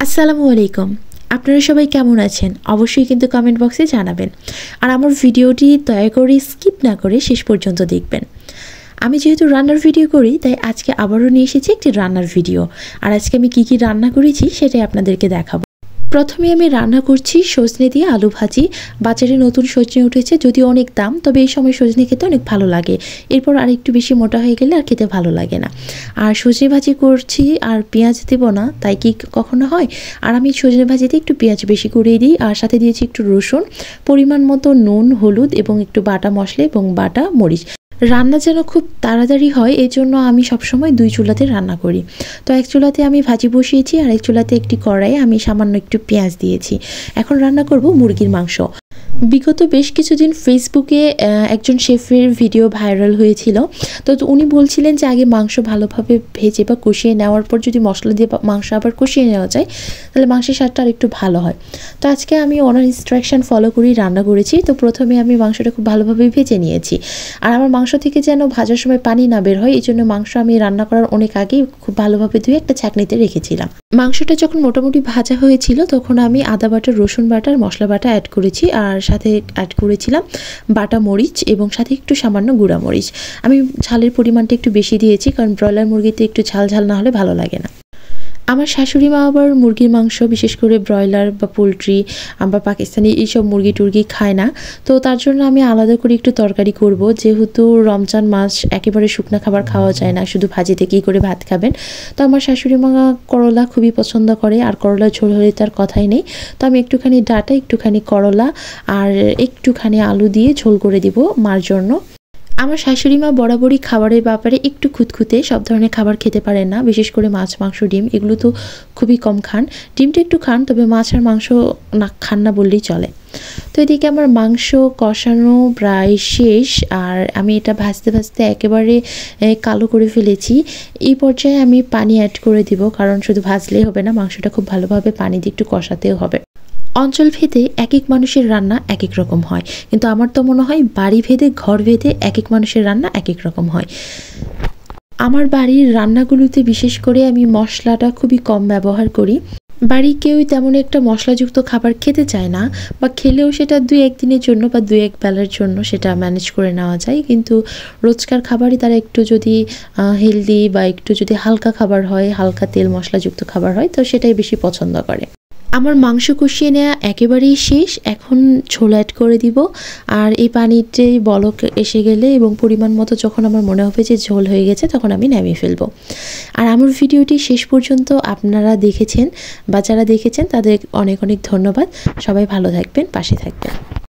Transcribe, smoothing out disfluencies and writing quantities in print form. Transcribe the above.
আসসালামু আলাইকুম। আপনারা সবাই কেমন আছেন? অবশ্যই কিন্তু কমেন্ট বক্সে জানাবেন। আর আমার ভিডিওটি দয়া করে স্কিপ না করে শেষ পর্যন্ত দেখবেন। আমি যেহেতু রান্নার ভিডিও করি তাই আজকে আবারও নিয়ে এসেছি একটি রান্নার ভিডিও। আর আজকে আমি কি রান্না করেছি সেটাই আপনাদেরকে দেখাবো। প্রথমে আমি রান্না করছি সজনে দিয়ে আলু ভাজি। বাজারে নতুন সজনে উঠেছে, যদিও অনেক দাম, তবে এই সময় সজনে খেতে অনেক ভালো লাগে। এরপর আরেকটু বেশি মোটা হয়ে গেলে আর খেতে ভালো লাগে না। আর সজনে ভাজি করছি আর পেঁয়াজ দেবো না, তাই কি কখনো হয়? আর আমি সজনে ভাজিতে একটু পেঁয়াজ বেশি করে দিই, আর সাথে দিয়েছি একটু রসুন, পরিমাণ মতো নুন, হলুদ এবং একটু বাটা মশলা এবং বাটা মরিচ। রান্না যেন খুব তাড়াতাড়ি হয় এই জন্য আমি সবসময় দুই চুলাতে রান্না করি। তো এক চুলাতে আমি ভাজি বসিয়েছি আর এক চুলাতে একটি কড়াইয়ে আমি সামান্য একটু পেঁয়াজ দিয়েছি। এখন রান্না করব মুরগির মাংস। বিগত বেশ কিছুদিন ফেসবুকে একজন শেফের ভিডিও ভাইরাল হয়েছিল। তো উনি বলছিলেন যে আগে মাংস ভালোভাবে ভেজে বা কষিয়ে নেওয়ার পর যদি মশলা দিয়ে মাংস আবার কষিয়ে নেওয়া যায় তাহলে মাংসের স্বাদটা আর একটু ভালো হয়। তো আজকে আমি ওনার ইনস্ট্রাকশন ফলো করেই রান্না করেছি। তো প্রথমে আমি মাংসটা খুব ভালোভাবে ভেজে নিয়েছি। আর আমার মাংস থেকে যেন ভাজার সময় পানি না বের হয় এই জন্য মাংস আমি রান্না করার অনেক আগেই খুব ভালোভাবে ধুয়ে একটা ছাঁকনিতে রেখেছিলাম। মাংসটা যখন মোটামুটি ভাজা হয়েছিল তখন আমি আদা বাটা, রসুন বাটা আর মশলা বাটা অ্যাড করেছি, আর সাথে অ্যাড করেছিলাম বাটা মরিচ এবং সাথে একটু সামান্য গুঁড়া মরিচ। আমি ঝালের পরিমাণটা একটু বেশি দিয়েছি, কারণ ব্রয়লার মুরগিতে একটু ঝাল ঝাল না হলে ভালো লাগে না। আমার শাশুড়ি মা আবার মুরগির মাংস, বিশেষ করে ব্রয়লার বা পোলট্রি বা পাকিস্তানি এইসব মুরগি টুরগি খায় না। তো তার জন্য আমি আলাদা করে একটু তরকারি করব, যেহেতু রমজান মাস একেবারে শুকনো খাবার খাওয়া যায় না, শুধু ভাজিতে কী করে ভাত খাবেন। তো আমার শাশুড়ি মা করলা খুবই পছন্দ করে, আর করলা ঝোল হলে তার কথাই নেই। তো আমি একটুখানি ডাঁটা, একটুখানি করলা আর একটুখানি আলু দিয়ে ঝোল করে দিব মার জন্য। আমার শাশুড়ি মা বরাবরই খাবারের ব্যাপারে একটু খুঁতখুঁতে, সব ধরনের খাবার খেতে পারেন না, বিশেষ করে মাছ, মাংস, ডিম এগুলো তো খুবই কম খান। ডিমটা একটু খান, তবে মাছ আর মাংস না খান না বললেই চলে। তো এদিকে আমার মাংস কষানো প্রায় শেষ, আর আমি এটা ভাজতে ভাজতে একেবারে কালো করে ফেলেছি। এই পর্যায়ে আমি পানি অ্যাড করে দিব, কারণ শুধু ভাজলেই হবে না, মাংসটা খুব ভালোভাবে পানি দিয়ে একটু কষাতেও হবে। অঞ্চল ভেদে এক এক মানুষের রান্না এক এক রকম হয়, কিন্তু আমার তো মনে হয় বাড়ি ভেদে, ঘর ভেদে এক এক মানুষের রান্না এক এক রকম হয়। আমার বাড়ির রান্নাগুলোতে বিশেষ করে আমি মশলাটা খুবই কম ব্যবহার করি। বাড়ি কেউই তেমন একটা মশলাযুক্ত খাবার খেতে চায় না, বা খেলেও সেটা 2-1 দিনের জন্য বা 2-1 বেলার জন্য সেটা ম্যানেজ করে নেওয়া যায়। কিন্তু রোজকার খাবারই তারা একটু যদি হেলদি বা একটু যদি হালকা খাবার হয়, হালকা তেল মশলাযুক্ত খাবার হয়, তো সেটাই বেশি পছন্দ করে। আমার মাংস কষিয়ে নেওয়া একেবারেই শেষ, এখন ঝোল অ্যাড করে দিব। আর এই পানিতে বলক এসে গেলে এবং পরিমাণ মতো যখন আমার মনে হবে যে ঝোল হয়ে গেছে তখন আমি নামিয়ে ফেলবো। আর আমার ভিডিওটি শেষ পর্যন্ত আপনারা দেখেছেন বা যারা দেখেছেন তাদের অনেক অনেক ধন্যবাদ। সবাই ভালো থাকবেন, পাশে থাকবেন।